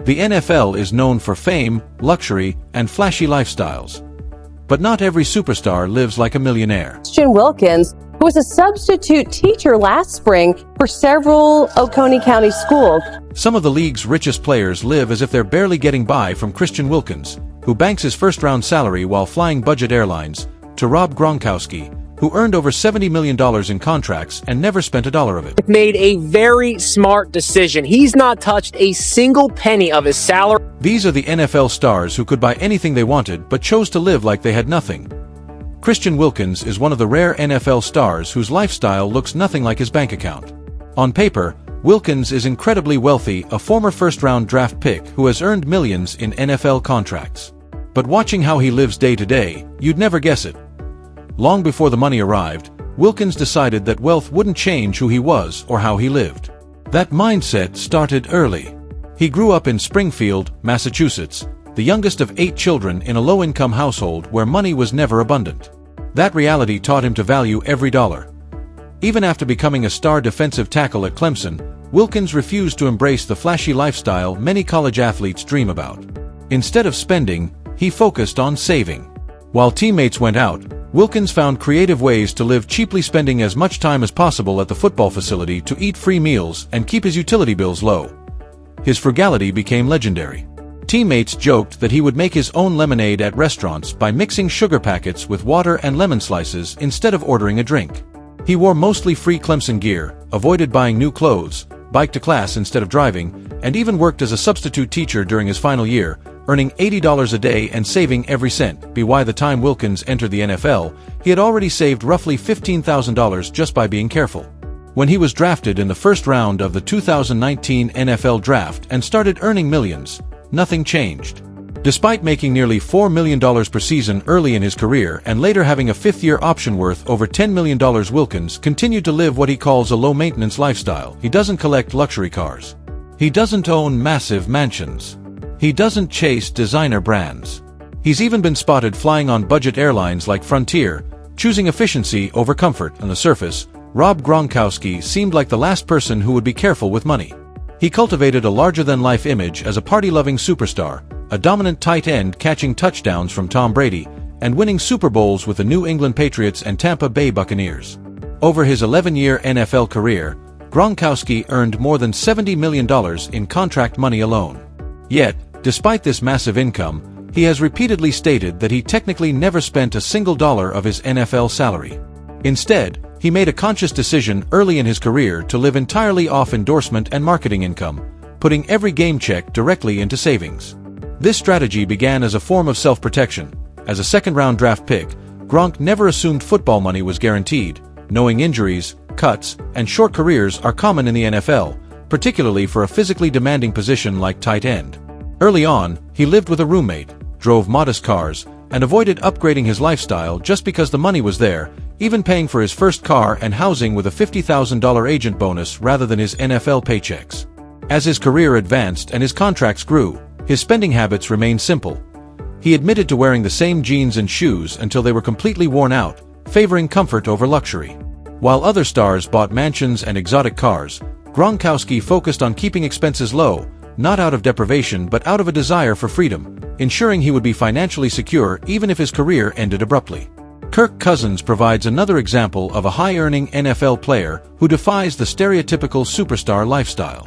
The NFL is known for fame, luxury, and flashy lifestyles. But not every superstar lives like a millionaire. Christian Wilkins, who was a substitute teacher last spring for several Oconee County schools. Some of the league's richest players live as if they're barely getting by, from Christian Wilkins, who banks his first-round salary while flying budget airlines, to Rob Gronkowski, who earned over $70 million in contracts and never spent a dollar of it. Made a very smart decision. He's not touched a single penny of his salary. These are the NFL stars who could buy anything they wanted but chose to live like they had nothing. Christian Wilkins is one of the rare NFL stars whose lifestyle looks nothing like his bank account. On paper, Wilkins is incredibly wealthy, a former first-round draft pick who has earned millions in NFL contracts. But watching how he lives day to day, you'd never guess it. Long before the money arrived, Wilkins decided that wealth wouldn't change who he was or how he lived. That mindset started early. He grew up in Springfield, Massachusetts, the youngest of 8 children in a low-income household where money was never abundant. That reality taught him to value every dollar. Even after becoming a star defensive tackle at Clemson, Wilkins refused to embrace the flashy lifestyle many college athletes dream about. Instead of spending, he focused on saving. While teammates went out, Wilkins found creative ways to live cheaply, spending as much time as possible at the football facility to eat free meals and keep his utility bills low. His frugality became legendary. Teammates joked that he would make his own lemonade at restaurants by mixing sugar packets with water and lemon slices instead of ordering a drink. He wore mostly free Clemson gear, avoided buying new clothes, biked to class instead of driving, and even worked as a substitute teacher during his final year, earning $80 a day and saving every cent. By the time Wilkins entered the NFL, he had already saved roughly $15,000 just by being careful. When he was drafted in the first round of the 2019 NFL Draft and started earning millions, nothing changed. Despite making nearly $4 million per season early in his career and later having a fifth-year option worth over $10 million, Wilkins continued to live what he calls a low-maintenance lifestyle. He doesn't collect luxury cars. He doesn't own massive mansions. He doesn't chase designer brands. He's even been spotted flying on budget airlines like Frontier, choosing efficiency over comfort. On the surface, Rob Gronkowski seemed like the last person who would be careful with money. He cultivated a larger-than-life image as a party-loving superstar, a dominant tight end catching touchdowns from Tom Brady, and winning Super Bowls with the New England Patriots and Tampa Bay Buccaneers. Over his 11-year NFL career, Gronkowski earned more than $70 million in contract money alone. Yet, despite this massive income, he has repeatedly stated that he technically never spent a single dollar of his NFL salary. Instead, he made a conscious decision early in his career to live entirely off endorsement and marketing income, putting every game check directly into savings. This strategy began as a form of self-protection. As a second-round draft pick, Gronk never assumed football money was guaranteed, knowing injuries, cuts, and short careers are common in the NFL, particularly for a physically demanding position like tight end. Early on, he lived with a roommate, drove modest cars, and avoided upgrading his lifestyle just because the money was there, even paying for his first car and housing with a $50,000 agent bonus rather than his NFL paychecks. As his career advanced and his contracts grew, his spending habits remained simple. He admitted to wearing the same jeans and shoes until they were completely worn out, favoring comfort over luxury. While other stars bought mansions and exotic cars, Gronkowski focused on keeping expenses low, not out of deprivation but out of a desire for freedom, ensuring he would be financially secure even if his career ended abruptly. Kirk Cousins provides another example of a high-earning NFL player who defies the stereotypical superstar lifestyle.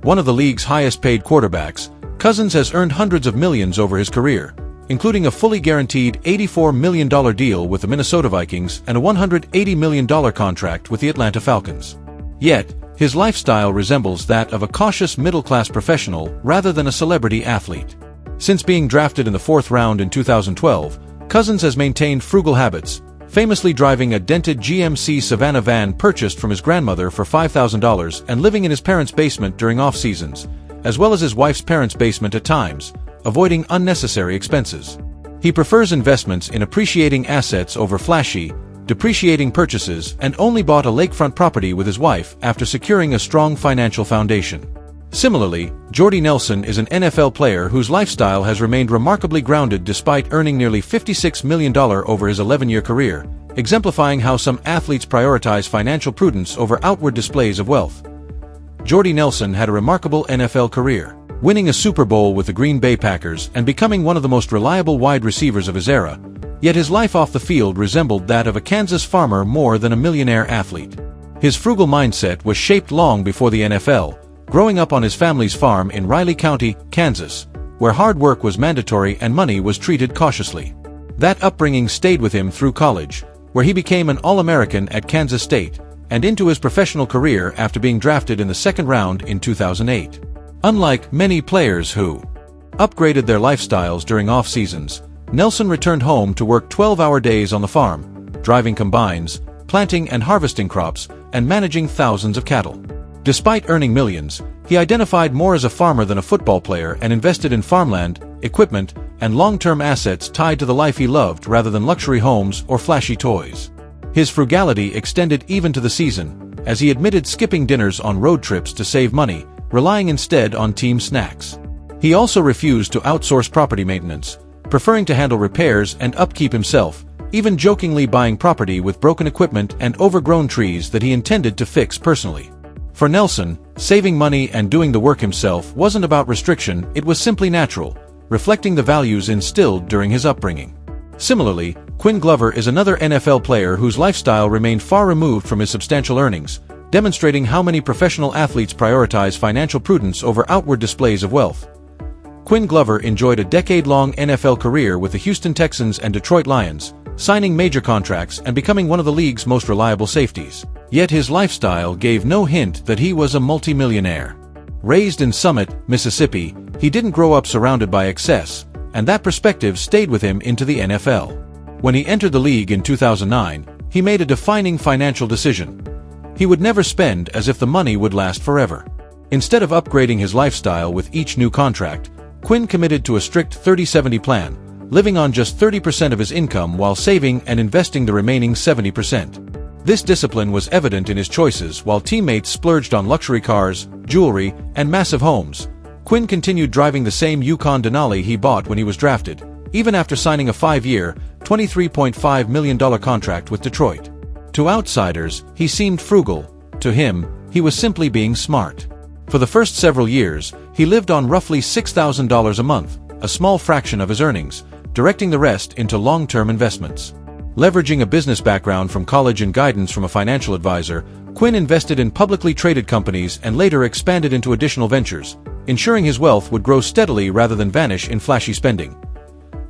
One of the league's highest-paid quarterbacks, Cousins has earned hundreds of millions over his career, including a fully guaranteed $84 million deal with the Minnesota Vikings and a $180 million contract with the Atlanta Falcons. Yet, his lifestyle resembles that of a cautious middle-class professional rather than a celebrity athlete. Since being drafted in the 4th round in 2012, Cousins has maintained frugal habits, famously driving a dented GMC Savannah van purchased from his grandmother for $5,000 and living in his parents' basement during off-seasons, as well as his wife's parents' basement at times, avoiding unnecessary expenses. He prefers investments in appreciating assets over flashy, depreciating purchases, and only bought a lakefront property with his wife after securing a strong financial foundation. Similarly, Jordy Nelson is an NFL player whose lifestyle has remained remarkably grounded despite earning nearly $56 million over his 11-year career, exemplifying how some athletes prioritize financial prudence over outward displays of wealth. Jordy Nelson had a remarkable NFL career. winning a Super Bowl with the Green Bay Packers and becoming one of the most reliable wide receivers of his era. Yet his life off the field resembled that of a Kansas farmer more than a millionaire athlete. His frugal mindset was shaped long before the NFL, growing up on his family's farm in Riley County, Kansas, where hard work was mandatory and money was treated cautiously. That upbringing stayed with him through college, where he became an All-American at Kansas State, and into his professional career after being drafted in the second round in 2008. Unlike many players who upgraded their lifestyles during off-seasons, Nelson returned home to work 12-hour days on the farm, driving combines, planting and harvesting crops, and managing thousands of cattle. Despite earning millions, he identified more as a farmer than a football player and invested in farmland, equipment, and long-term assets tied to the life he loved rather than luxury homes or flashy toys. His frugality extended even to the season, as he admitted skipping dinners on road trips to save money, relying instead on team snacks. He also refused to outsource property maintenance, preferring to handle repairs and upkeep himself, even jokingly buying property with broken equipment and overgrown trees that he intended to fix personally. For Nelson, saving money and doing the work himself wasn't about restriction, it was simply natural, reflecting the values instilled during his upbringing. Similarly, Quinn Glover is another NFL player whose lifestyle remained far removed from his substantial earnings, demonstrating how many professional athletes prioritize financial prudence over outward displays of wealth. Quinn Glover enjoyed a decade-long NFL career with the Houston Texans and Detroit Lions, signing major contracts and becoming one of the league's most reliable safeties. Yet his lifestyle gave no hint that he was a multimillionaire. Raised in Summit, Mississippi, he didn't grow up surrounded by excess, and that perspective stayed with him into the NFL. When he entered the league in 2009, he made a defining financial decision. He would never spend as if the money would last forever. Instead of upgrading his lifestyle with each new contract, Quinn committed to a strict 30-70 plan, living on just 30% of his income while saving and investing the remaining 70%. This discipline was evident in his choices while teammates splurged on luxury cars, jewelry, and massive homes. Quinn continued driving the same Yukon Denali he bought when he was drafted, even after signing a 5-year, $23.5 million contract with Detroit. To outsiders, he seemed frugal. To him, he was simply being smart. For the first several years, he lived on roughly $6,000 a month, a small fraction of his earnings, directing the rest into long-term investments. Leveraging a business background from college and guidance from a financial advisor, Quinn invested in publicly traded companies and later expanded into additional ventures, ensuring his wealth would grow steadily rather than vanish in flashy spending.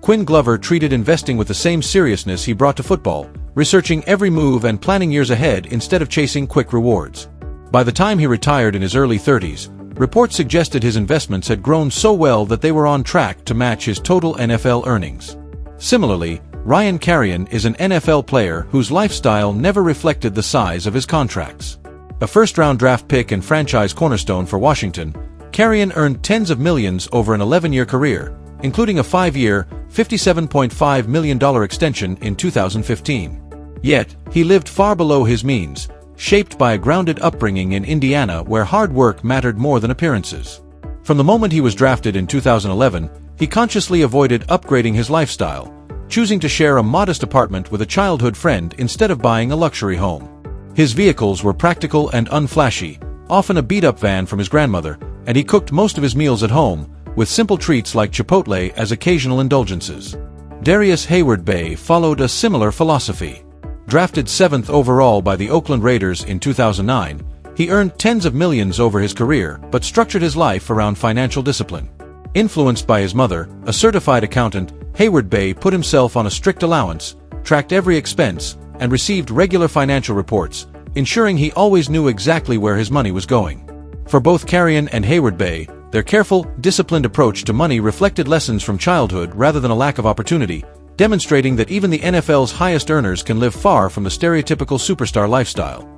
Quinn Glover treated investing with the same seriousness he brought to football, researching every move and planning years ahead instead of chasing quick rewards. By the time he retired in his early 30s, reports suggested his investments had grown so well that they were on track to match his total NFL earnings. Similarly, Ryan Carrion is an NFL player whose lifestyle never reflected the size of his contracts. A first-round draft pick and franchise cornerstone for Washington, Carrion earned tens of millions over an 11-year career, including a 5-year, $57.5 million extension in 2015. Yet, he lived far below his means, shaped by a grounded upbringing in Indiana where hard work mattered more than appearances. From the moment he was drafted in 2011, he consciously avoided upgrading his lifestyle, choosing to share a modest apartment with a childhood friend instead of buying a luxury home. His vehicles were practical and unflashy, often a beat-up van from his grandmother, and he cooked most of his meals at home, with simple treats like Chipotle as occasional indulgences. Darius Hayward-Bay followed a similar philosophy. Drafted 7th overall by the Oakland Raiders in 2009, he earned tens of millions over his career but structured his life around financial discipline. Influenced by his mother, a certified accountant, Hayward-Bay put himself on a strict allowance, tracked every expense, and received regular financial reports, ensuring he always knew exactly where his money was going. For both Carrion and Hayward-Bay, their careful, disciplined approach to money reflected lessons from childhood rather than a lack of opportunity, demonstrating that even the NFL's highest earners can live far from the stereotypical superstar lifestyle.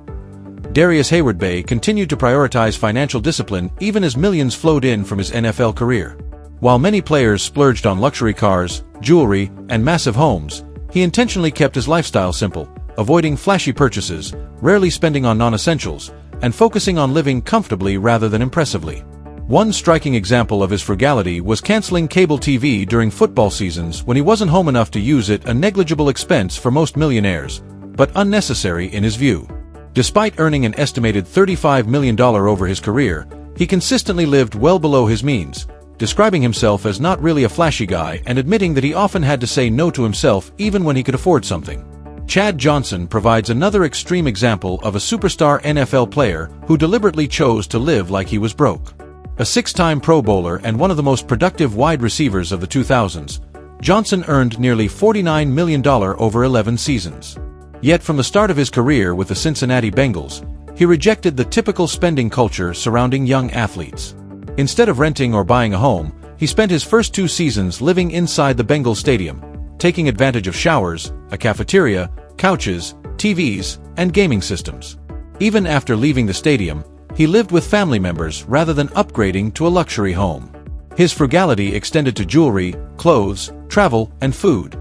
Darius Hayward-Bay continued to prioritize financial discipline even as millions flowed in from his NFL career. While many players splurged on luxury cars, jewelry, and massive homes, he intentionally kept his lifestyle simple, avoiding flashy purchases, rarely spending on non-essentials, and focusing on living comfortably rather than impressively. One striking example of his frugality was canceling cable TV during football seasons when he wasn't home enough to use it, a negligible expense for most millionaires, but unnecessary in his view. Despite earning an estimated $35 million over his career, He consistently lived well below his means, describing himself as not really a flashy guy and admitting that he often had to say no to himself even when he could afford something. Chad Johnson provides another extreme example of a superstar NFL player who deliberately chose to live like he was broke. A six-time Pro Bowler and one of the most productive wide receivers of the 2000s, Johnson earned nearly $49 million over 11 seasons. Yet from the start of his career with the Cincinnati Bengals, he rejected the typical spending culture surrounding young athletes. Instead of renting or buying a home, he spent his first 2 seasons living inside the Bengals stadium, taking advantage of showers, a cafeteria, couches, TVs, and gaming systems. Even after leaving the stadium, he lived with family members rather than upgrading to a luxury home. His frugality extended to jewelry, clothes, travel, and food.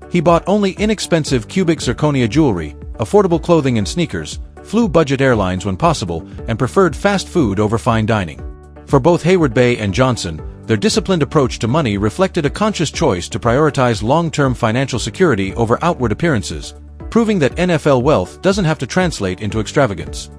He bought only inexpensive cubic zirconia jewelry, affordable clothing and sneakers, flew budget airlines when possible, and preferred fast food over fine dining. For both Hayward-Bay and Johnson, their disciplined approach to money reflected a conscious choice to prioritize long-term financial security over outward appearances, proving that NFL wealth doesn't have to translate into extravagance.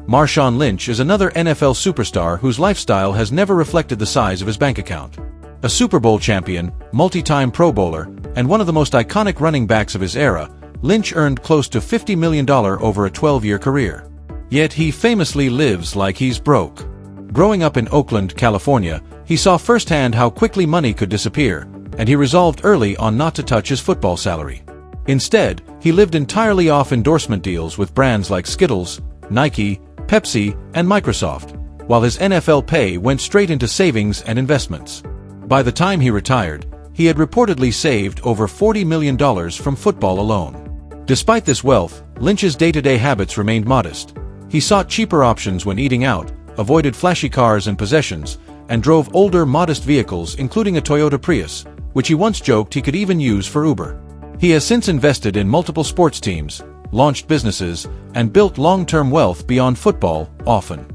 Marshawn Lynch is another NFL superstar whose lifestyle has never reflected the size of his bank account. A Super Bowl champion, multi-time Pro Bowler, and one of the most iconic running backs of his era, Lynch earned close to $50 million over a 12-year career. Yet he famously lives like he's broke. Growing up in Oakland, California, he saw firsthand how quickly money could disappear, and he resolved early on not to touch his football salary. Instead, he lived entirely off endorsement deals with brands like Skittles, Nike, Pepsi, and Microsoft, while his NFL pay went straight into savings and investments. By the time he retired, he had reportedly saved over $40 million from football alone. Despite this wealth, Lynch's day-to-day habits remained modest. He sought cheaper options when eating out, avoided flashy cars and possessions, and drove older, modest vehicles including a Toyota Prius, which he once joked he could even use for Uber. He has since invested in multiple sports teams, launched businesses, and built long-term wealth beyond football, often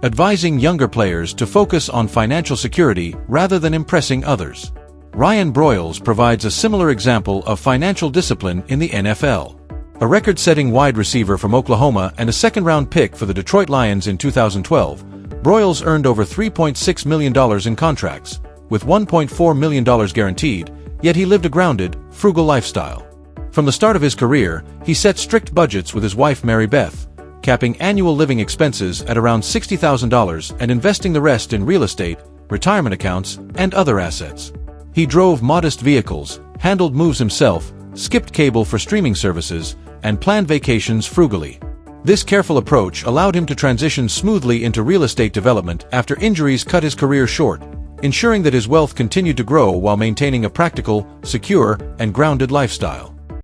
advising younger players to focus on financial security rather than impressing others. Ryan Broyles provides a similar example of financial discipline in the NFL. A record-setting wide receiver from Oklahoma and a second-round pick for the Detroit Lions in 2012, Broyles earned over $3.6 million in contracts, with $1.4 million guaranteed, yet he lived a grounded, frugal lifestyle. From the start of his career, he set strict budgets with his wife Mary Beth, capping annual living expenses at around $60,000 and investing the rest in real estate, retirement accounts, and other assets. He drove modest vehicles, handled moves himself, skipped cable for streaming services, and planned vacations frugally. This careful approach allowed him to transition smoothly into real estate development after injuries cut his career short, ensuring that his wealth continued to grow while maintaining a practical, secure, and grounded lifestyle.